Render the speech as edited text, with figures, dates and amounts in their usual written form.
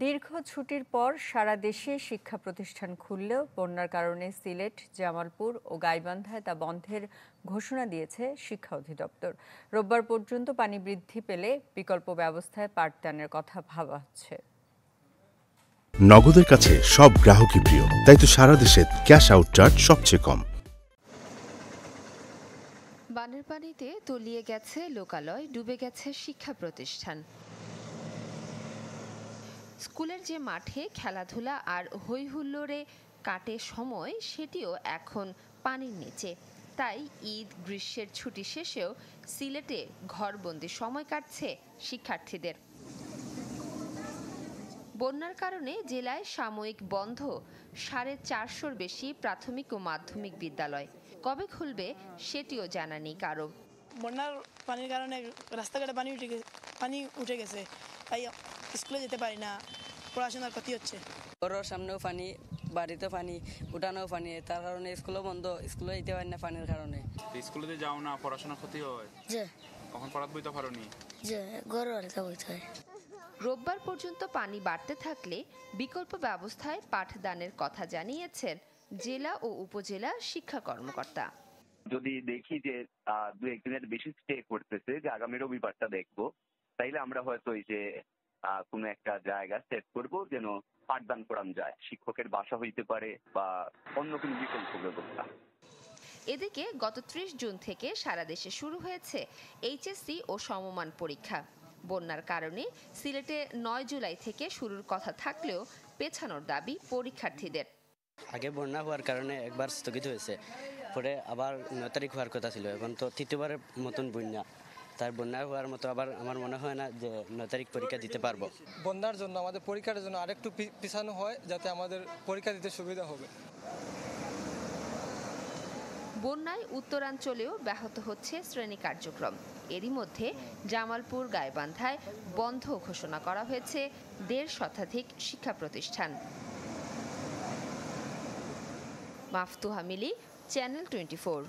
দীর্ঘ ছুটির পর সারা দেশে শিক্ষা প্রতিষ্ঠান খুললেও বন্যার কারণে সিলেট, জামালপুর ও গাইবান্ধায় তা বন্ধের ঘোষণা দিয়েছে শিক্ষা অধিদপ্তর। রোববার পর্যন্ত পানি বৃদ্ধি পেলে বিকল্প ব্যবস্থায় পাঠদানের কথা ভাবা হচ্ছে। নগদের কাছে সব গ্রাহকই প্রিয়, তাই তো সারা দেশে ক্যাশ আউট চার্জ সবচেয়ে কম। বানের পানিতে তলিয়ে গেছে লোকালয়, ডুবে গেছে শিক্ষা প্রতিষ্ঠান। স্কুলের যে মাঠে খেলাধুলা আর হই হুল্লোড়ে কাটে সময়, সেটিও এখন পানির নিচে। তাই ঈদ, গ্রীষ্মের ছুটি শেষেও সিলেটে ঘরবন্দি সময় কাটছে শিক্ষার্থীদের। বন্যার কারণে জেলায় সাময়িক বন্ধ 450-র বেশি প্রাথমিক ও মাধ্যমিক বিদ্যালয়। কবে খুলবে সেটিও জানা নেই কারো। বন্যার পানির কারণে রাস্তাঘাটে পানি উঠে গেছে, তাই স্কুলে যেতে পারি না, পড়াশোনার ক্ষতি হচ্ছে। ঘরের সামনেও পানি, বাড়িতে পানি, উঠানেও পানি, তার কারণে স্কুলও বন্ধ, স্কুলে যেতে পারি না পানির কারণে। স্কুলে যাও না, পড়াশোনার ক্ষতি হয়। কখন পড়াতে বইতে পারোনি? রোববার পর্যন্ত পানি বাড়তে থাকলে বিকল্প ব্যবস্থায় পাঠদানের কথা জানিয়েছেন জেলা ও উপজেলা শিক্ষা কর্মকর্তা। যদি দেখি যে দু একদিনের বেশি স্টে করতেছে, যে আগামী রবিবারটা দেখবো, তাইলে আমরা হয়তো এই যে কোনো একটা জায়গা সেট করব যেন পাঠদান করানো যায়, শিক্ষকের বাসা হইতে পারে বা অন্য কোনো বিকল্প ব্যবস্থা। এদিকে গত 30 জুন থেকে সারা দেশে শুরু হয়েছে এইচএসসি ও সমমান পরীক্ষা। বন্যার কারণে সিলেটে 9 জুলাই থেকে শুরুর কথা থাকলেও পেছানোর দাবি পরীক্ষার্থীদের। আগে বন্যা হওয়ার কারণে একবার স্থগিত হয়েছে, পরে আবার 9 তারিখ হওয়ার কথা ছিল, এখন তো তৃতীয়বারের মতন বন্যা, তার বন্যা হওয়ার মতো আবার আমার মনে হয় না যে 9 তারিখ পরীক্ষা দিতে পারবো। বন্যার জন্য আমাদের পরীক্ষার জন্য আরেকটু পিছানো হয়, যাতে আমাদের পরীক্ষা দিতে সুবিধা হবে। বন্যায় উত্তরাঞ্চলেও ব্যাহত হচ্ছে শ্রেণী কার্যক্রম। এরই মধ্যে জামালপুর, গাইবান্ধায় বন্ধ ঘোষণা করা হয়েছে 1.5 শতাধিক শিক্ষা প্রতিষ্ঠান। মাফতুহা মিলি, চ্যানেল 24।